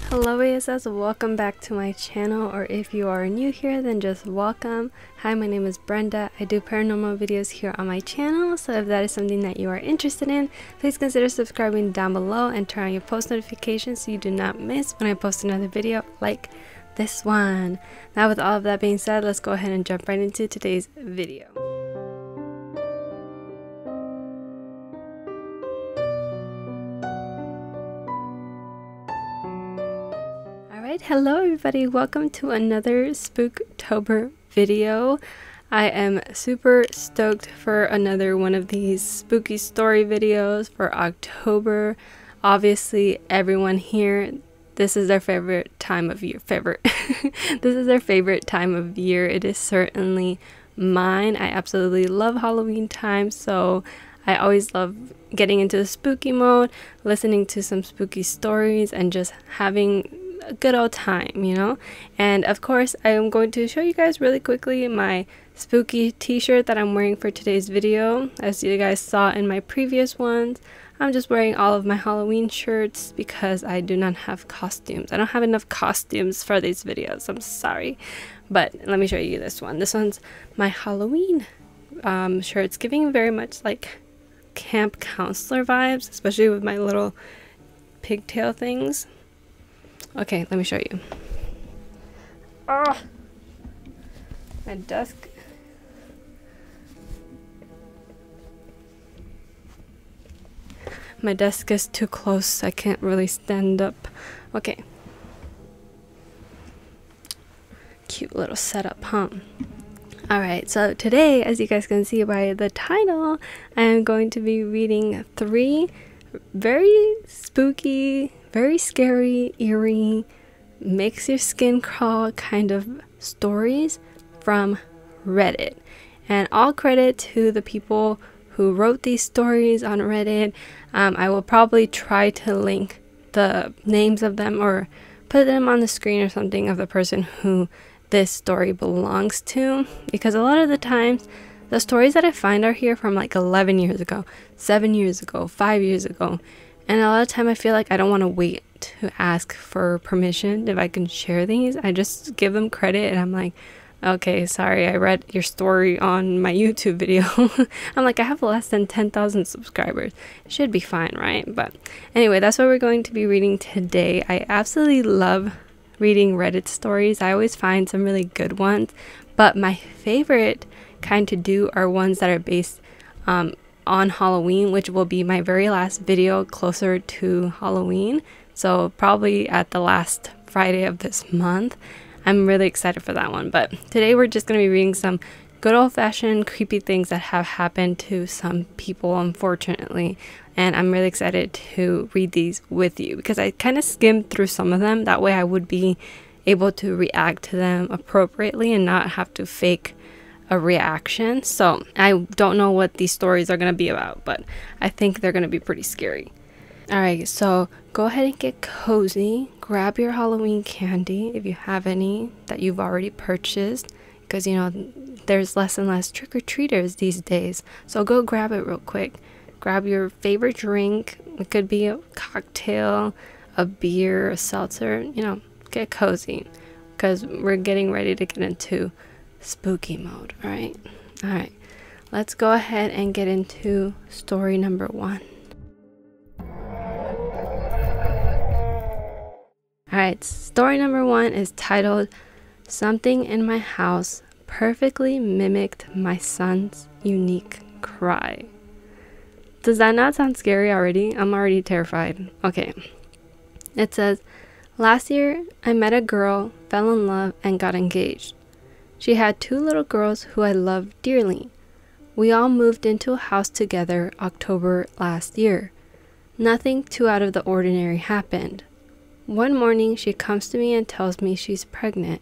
Hello ASS, welcome back to my channel, or if you are new here then just welcome. Hi, my name is Brenda. I do paranormal videos here on my channel, so if that is something that you are interested in, please consider subscribing down below and turn on your post notifications so you do not miss when I post another video like this one. Now with all of that being said, let's go ahead and jump right into today's video. Hello everybody, welcome to another Spooktober video. I am super stoked for another one of these spooky story videos for October. Obviously everyone here, this is their favorite time of year. This is their favorite time of year. It is certainly mine. I absolutely love Halloween time, so I always love getting into the spooky mode, listening to some spooky stories, and just having a good old time, you know. And of course I am going to show you guys really quickly my spooky t-shirt that I'm wearing for today's video. As you guys saw in my previous ones, I'm just wearing all of my Halloween shirts because I do not have costumes. I don't have enough costumes for these videos, I'm sorry. But let me show you this one. This one's my Halloween shirt. It's giving very much like camp counselor vibes, especially with my little pigtail things. Okay, let me show you. Oh, my desk. My desk is too close. I can't really stand up. Okay. Cute little setup, huh? Alright, so today, as you guys can see by the title, I am going to be reading 3 very spooky, very scary, eerie, makes your skin crawl kind of stories from Reddit. And all credit to the people who wrote these stories on Reddit. I will probably try to link the names of them or put them on the screen or something of the person who this story belongs to, because a lot of the times the stories that I find are here from like 11 years ago, 7 years ago, 5 years ago. And a lot of time I feel like I don't want to wait to ask for permission if I can share these. I just give them credit and I'm like, okay, sorry, I read your story on my YouTube video. I'm like, I have less than 10,000 subscribers. It should be fine, right? But anyway, that's what we're going to be reading today. I absolutely love reading Reddit stories. I always find some really good ones. But my favorite kind to do are ones that are based on Halloween, which will be my very last video closer to Halloween, so probably at the last Friday of this month. I'm really excited for that one. But today we're just going to be reading some good old-fashioned creepy things that have happened to some people, unfortunately, and I'm really excited to read these with you because I kind of skimmed through some of them. That way I would be able to react to them appropriately and not have to fake a reaction. So I don't know what these stories are going to be about, but I think they're going to be pretty scary. Alright, so go ahead and get cozy. Grab your Halloween candy if you have any that you've already purchased, because you know there's less and less trick-or-treaters these days, so go grab it real quick. Grab your favorite drink. It could be a cocktail, a beer, a seltzer, you know, get cozy because we're getting ready to get into spooky mode. Alright, let's go ahead and get into story number 1. Alright, story number 1 is titled "Something in My House Perfectly Mimicked My Son's Unique Cry." Does that not sound scary already? I'm already terrified. Okay, it says, "Last year I met a girl, fell in love, and got engaged. She had 2 little girls who I loved dearly. We all moved into a house together October last year. Nothing too out of the ordinary happened. One morning she comes to me and tells me she's pregnant.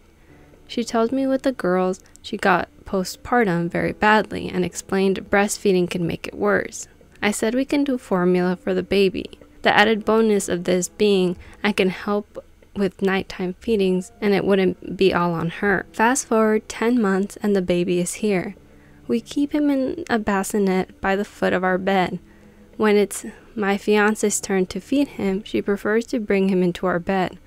She tells me with the girls she got postpartum very badly and explained breastfeeding can make it worse. I said we can do formula for the baby. The added bonus of this being I can help with nighttime feedings and it wouldn't be all on her. Fast forward 10 months and the baby is here. We keep him in a bassinet by the foot of our bed. When it's my fiance's turn to feed him, she prefers to bring him into our bed.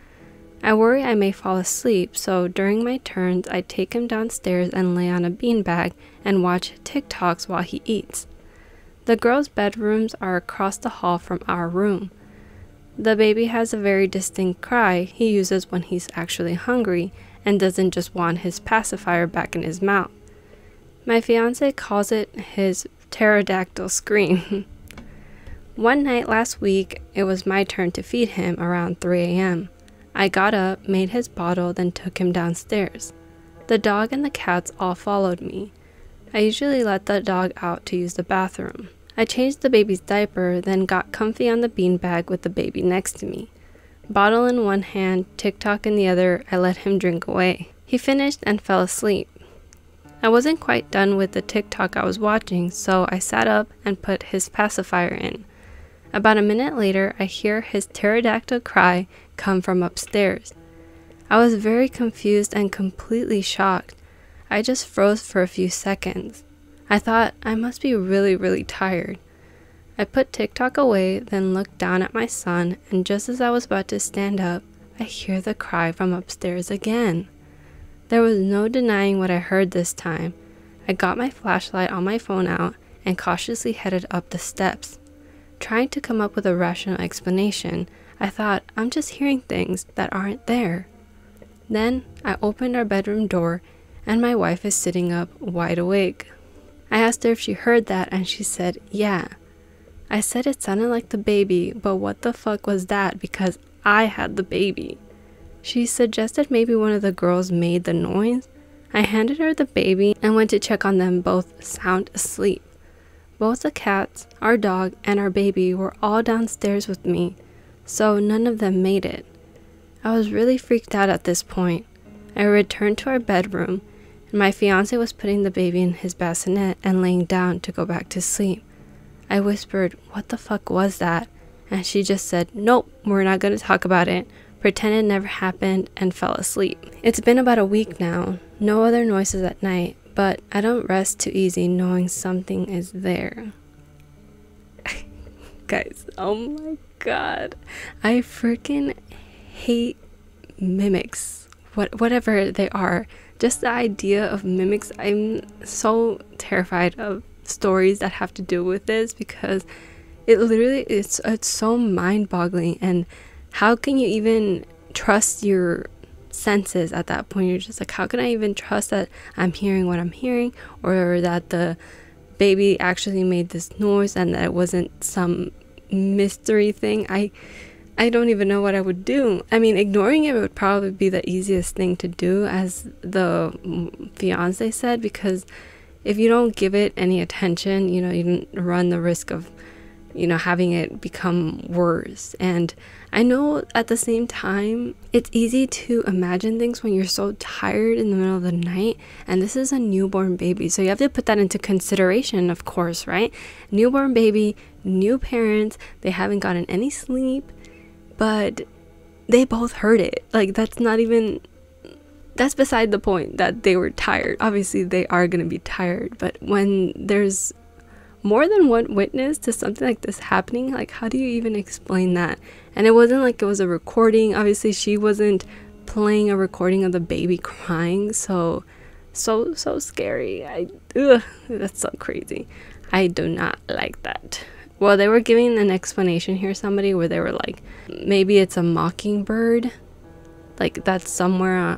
I worry I may fall asleep, so during my turns, I take him downstairs and lay on a beanbag and watch TikToks while he eats. The girls' bedrooms are across the hall from our room. The baby has a very distinct cry he uses when he's actually hungry and doesn't just want his pacifier back in his mouth. My fiance calls it his pterodactyl scream. One night last week, it was my turn to feed him around 3 a.m. I got up, made his bottle, then took him downstairs. The dog and the cats all followed me. I usually let the dog out to use the bathroom. I changed the baby's diaper, then got comfy on the beanbag with the baby next to me. Bottle in one hand, TikTok in the other, I let him drink away. He finished and fell asleep. I wasn't quite done with the TikTok I was watching, so I sat up and put his pacifier in. About a minute later, I hear his pterodactyl cry come from upstairs. I was very confused and completely shocked. I just froze for a few seconds. I thought I must be really tired. I put TikTok away, then looked down at my son, and just as I was about to stand up, I hear the cry from upstairs again. There was no denying what I heard this time. I got my flashlight on my phone out and cautiously headed up the steps. Trying to come up with a rational explanation, I thought I'm just hearing things that aren't there. Then I opened our bedroom door and my wife is sitting up wide awake. I asked her if she heard that and she said, yeah. I said it sounded like the baby, but what the fuck was that because I had the baby. She suggested maybe one of the girls made the noise. I handed her the baby and went to check on them both sound asleep. Both the cats, our dog, and our baby were all downstairs with me, so none of them made it. I was really freaked out at this point. I returned to our bedroom, and my fiance was putting the baby in his bassinet and laying down to go back to sleep. I whispered, "What the fuck was that?" And she just said, "Nope, we're not going to talk about it," pretended it never happened, and fell asleep. It's been about a week now, no other noises at night, but I don't rest too easy knowing something is there. Guys, oh my god, I freaking hate mimics, whatever they are. Just the idea of mimics, I'm so terrified of stories that have to do with this because it literally it's so mind-boggling. And how can you even trust your senses at that point? You're just like, how can I even trust that I'm hearing what I'm hearing, or that the baby actually made this noise and that it wasn't some mystery thing? I don't even know what I would do. I mean, ignoring it would probably be the easiest thing to do, as the fiance said, because if you don't give it any attention, you run the risk of, having it become worse. And I know at the same time, it's easy to imagine things when you're so tired in the middle of the night. And this is a newborn baby, so you have to put that into consideration, of course, right? Newborn baby, new parents, they haven't gotten any sleep. But they both heard it. Like, that's beside the point that they were tired. Obviously, they are going to be tired. But when there's more than one witness to something like this happening, like, how do you even explain that? And it wasn't like it was a recording. Obviously, she wasn't playing a recording of the baby crying. So scary. That's so crazy. I do not like that. Well, they were giving an explanation here, somebody, where they were like, maybe it's a mockingbird, like that's somewhere,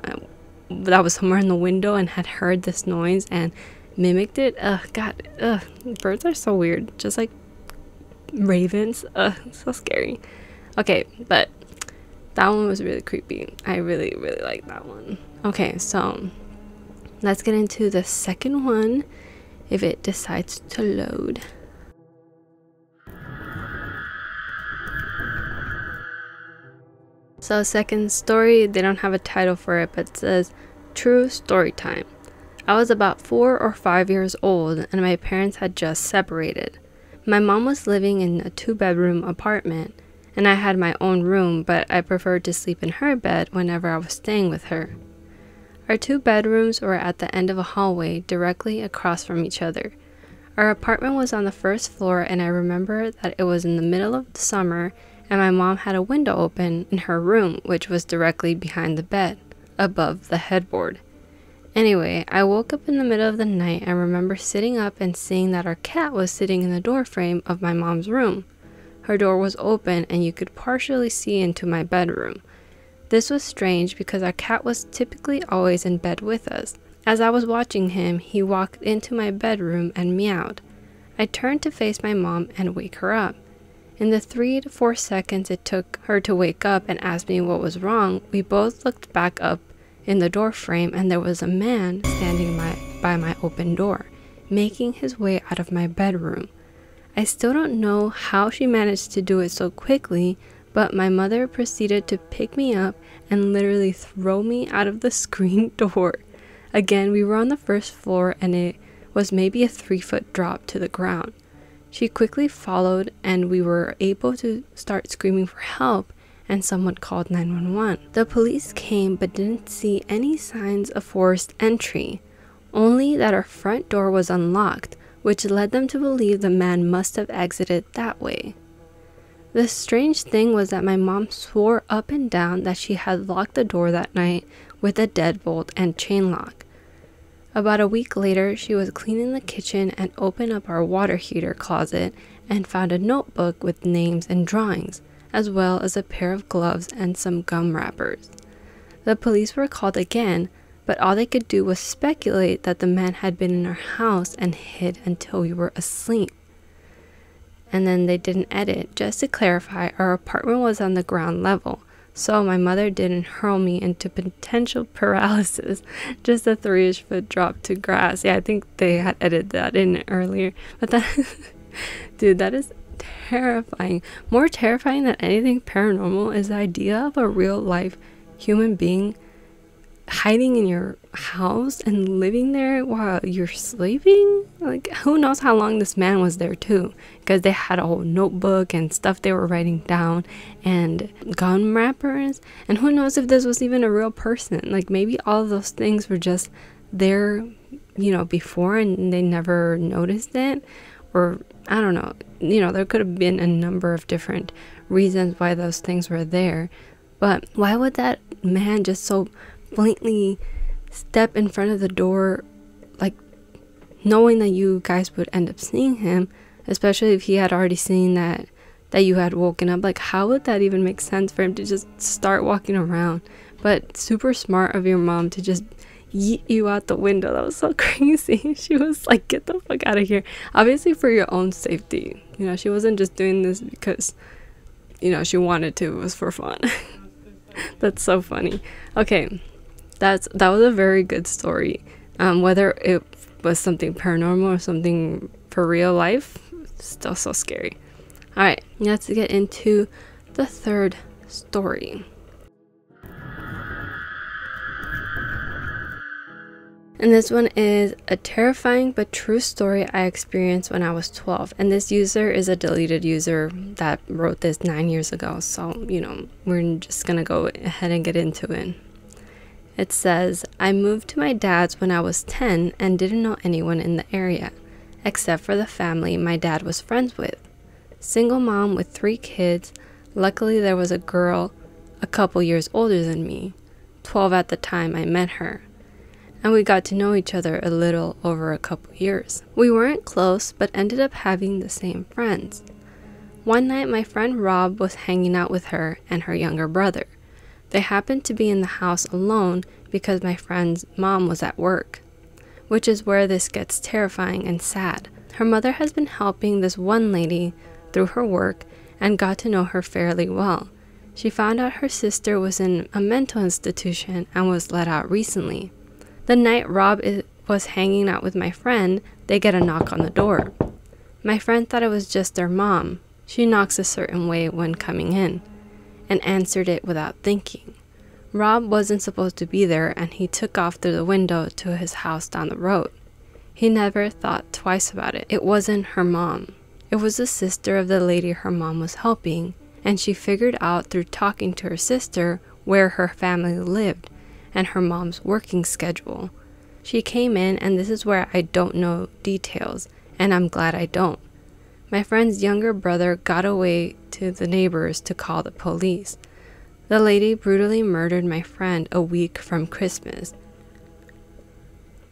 that was somewhere in the window and had heard this noise and mimicked it. God, birds are so weird, just like ravens. So scary. Okay, but that one was really creepy. I really like that one. Okay, so let's get into the second one, if it decides to load. So second story, they don't have a title for it, but it says True Story Time. I was about 4 or 5 years old and my parents had just separated. My mom was living in a 2-bedroom apartment and I had my own room, but I preferred to sleep in her bed whenever I was staying with her. Our 2 bedrooms were at the end of a hallway directly across from each other. Our apartment was on the first floor and I remember that it was in the middle of the summer and my mom had a window open in her room, which was directly behind the bed, above the headboard. Anyway, I woke up in the middle of the night and remember sitting up and seeing that our cat was sitting in the door frame of my mom's room. Her door was open and you could partially see into my bedroom. This was strange because our cat was typically always in bed with us. As I was watching him, he walked into my bedroom and meowed. I turned to face my mom and wake her up. In the 3 to 4 seconds it took her to wake up and ask me what was wrong, we both looked back up in the door frame and there was a man standing by my open door, making his way out of my bedroom. I still don't know how she managed to do it so quickly, but my mother proceeded to pick me up and literally throw me out of the screen door. Again, we were on the first floor and it was maybe a 3-foot drop to the ground. She quickly followed and we were able to start screaming for help, and someone called 911. The police came but didn't see any signs of forced entry, only that our front door was unlocked, which led them to believe the man must have exited that way. The strange thing was that my mom swore up and down that she had locked the door that night with a deadbolt and chain lock. About a week later, she was cleaning the kitchen and opened up our water heater closet and found a notebook with names and drawings, as well as a pair of gloves and some gum wrappers. The police were called again, but all they could do was speculate that the man had been in our house and hid until we were asleep. And then they did an edit. Just to clarify, our apartment was on the ground level, so my mother didn't hurl me into potential paralysis, just a 3-ish foot drop to grass. Yeah, I think they had edited that in earlier, but that, dude, that is terrifying. More terrifying than anything paranormal is the idea of a real life human being hiding in your house and living there while you're sleeping. Like, who knows how long this man was there too, because they had a whole notebook and stuff they were writing down and gum wrappers, and who knows if this was even a real person. Like, maybe all of those things were just there, you know, before and they never noticed it, or I don't know, you know, there could have been a number of different reasons why those things were there. But why would that man just so blatantly step in front of the door, like knowing that you guys would end up seeing him, especially if he had already seen that you had woken up? Like, how would that even make sense for him to just start walking around? But super smart of your mom to just yeet you out the window. That was so crazy. She was like, get the fuck out of here. Obviously for your own safety, you know, she wasn't just doing this because, you know, she wanted to. It was for fun. That's so funny. Okay, that was a very good story. Whether it was something paranormal or something for real life, still so scary. All right, let's get into the third story. And this one is a terrifying but true story I experienced when I was 12. And this user is a deleted user that wrote this 9 years ago. So, you know, we're just gonna go ahead and get into it. It says, I moved to my dad's when I was 10 and didn't know anyone in the area, except for the family my dad was friends with. Single mom with 3 kids. Luckily there was a girl a couple years older than me, 12 at the time I met her. And we got to know each other a little over a couple years. We weren't close, but ended up having the same friends. One night, my friend Rob was hanging out with her and her younger brother. They happened to be in the house alone because my friend's mom was at work, which is where this gets terrifying and sad. Her mother has been helping this one lady through her work and got to know her fairly well. She found out her sister was in a mental institution and was let out recently. The night Rob was hanging out with my friend, they get a knock on the door. My friend thought it was just their mom. She knocks a certain way when coming in, and answered it without thinking. Rob wasn't supposed to be there, and he took off through the window to his house down the road. He never thought twice about it. It wasn't her mom. It was the sister of the lady her mom was helping, and she figured out through talking to her sister where her family lived and her mom's working schedule. She came in, and this is where I don't know details, and I'm glad I don't. My friend's younger brother got away to the neighbors to call the police. The lady brutally murdered my friend a week from Christmas.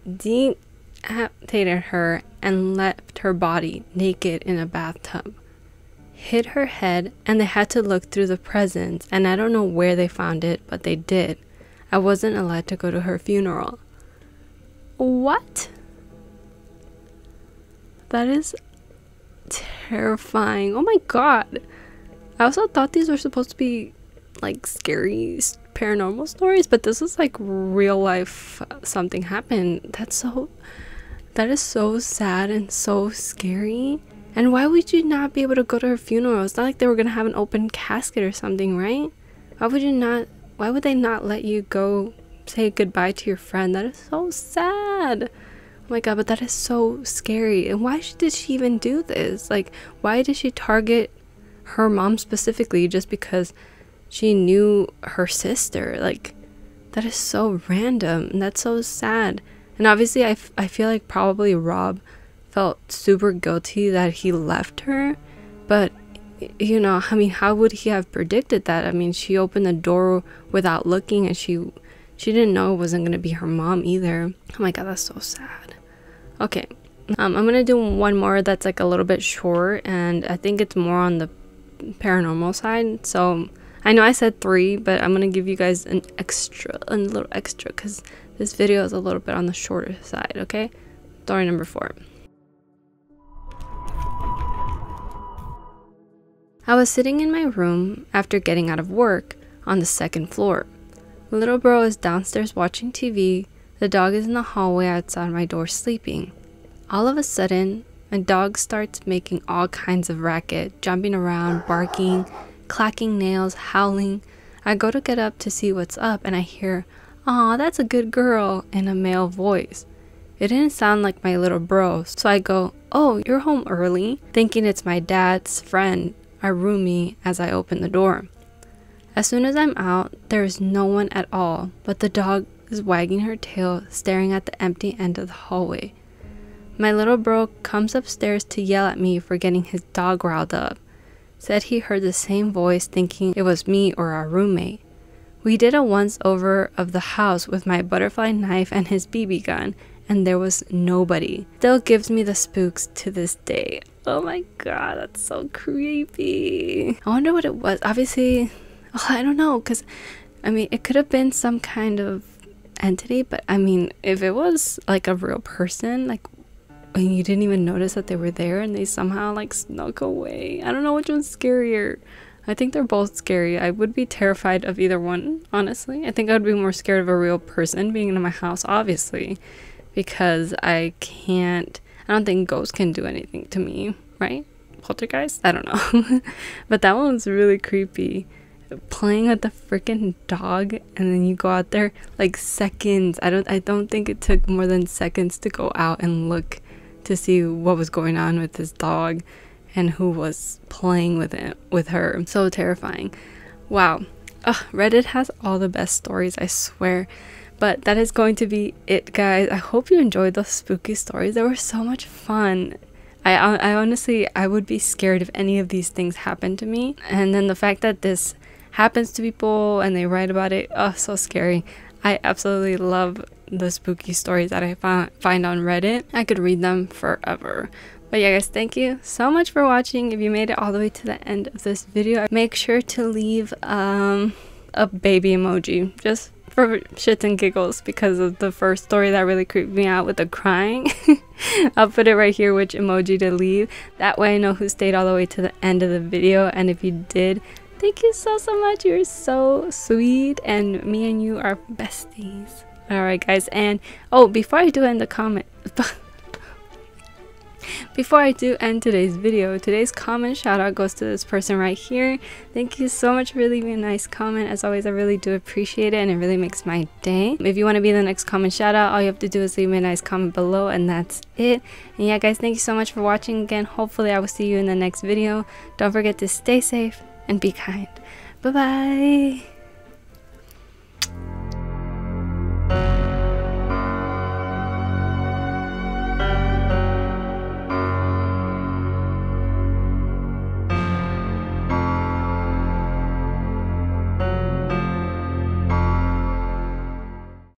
Decapitated her and left her body naked in a bathtub. Hit her head, and they had to look through the presents, and I don't know where they found it, but they did. I wasn't allowed to go to her funeral. What? That is terrifying. Oh my god. I also thought these were supposed to be like scary paranormal stories, but this is like real life. Something happened. That is so sad and so scary. And why would you not be able to go to her funeral? It's not like they were gonna have an open casket or something, right? Why would they not let you go say goodbye to your friend? That is so sad. Oh my god, but that is so scary. And why did she even do this? Like, why did she target her mom specifically just because she knew her sister? Like, that is so random, and that's so sad. And obviously I feel like probably Rob felt super guilty that he left her, but you know, I mean, how would he have predicted that? I mean, she opened the door without looking, and she didn't know it wasn't gonna be her mom either. Oh my god, that's so sad. Okay, I'm gonna do one more that's like a little bit short, and I think it's more on the paranormal side. So I know I said 3, but I'm gonna give you guys a little extra because this video is a little bit on the shorter side. Okay, story number 4. I was sitting in my room after getting out of work on the 2nd floor. My little bro is downstairs watching TV. The dog is in the hallway outside my door sleeping. All of a sudden, my dog starts making all kinds of racket, jumping around, barking, clacking nails, howling. I go to get up to see what's up, and I hear, "Aw, that's a good girl," in a male voice. It didn't sound like my little bro, so I go, "Oh, you're home early," thinking it's my dad's friend, our roomie, as I open the door. As soon as I'm out, there is no one at all, but the dog is wagging her tail, staring at the empty end of the hallway. My little bro comes upstairs to yell at me for getting his dog riled up. Said he heard the same voice, thinking it was me or our roommate. We did a once over of the house with my butterfly knife and his BB gun, and there was nobody. Still gives me the spooks to this day. Oh my god, that's so creepy. I wonder what it was. Obviously, I don't know, because I mean, it could have been some kind of entity, but I mean, if it was like a real person, like, and you didn't even notice that they were there and they somehow like snuck away, I don't know which one's scarier. I think they're both scary. I would be terrified of either one, honestly. I think I would be more scared of a real person being in my house, obviously, because I don't think ghosts can do anything to me, right? Poltergeist? I don't know. But that one's really creepy. Playing with the freaking dog, and then you go out there like seconds. I don't think it took more than seconds to go out and look to see what was going on with this dog and who was playing with her. So terrifying. Wow. Ugh, Reddit has all the best stories, I swear. But that is going to be it, guys. I hope you enjoyed those spooky stories. They were so much fun. I honestly, I would be scared if any of these things happened to me. And then the fact that this happens to people and they write about it, oh, so scary. I absolutely love the spooky stories that I find on Reddit. I could read them forever. But yeah, guys, thank you so much for watching. If you made it all the way to the end of this video, make sure to leave a baby emoji, just for shits and giggles, because of the first story that really creeped me out with the crying. I'll put it right here which emoji to leave. That way I know who stayed all the way to the end of the video. And if you did, thank you so much. You're so sweet, and me and you are besties. Alright, guys, and oh, before I do end today's video, today's comment shout out goes to this person right here. Thank you so much for leaving a nice comment. As always, I really do appreciate it, and it really makes my day. If you want to be the next comment shout out, all you have to do is leave me a nice comment below, and that's it. And yeah, guys, thank you so much for watching again. Hopefully I will see you in the next video. Don't forget to stay safe and be kind. Bye bye.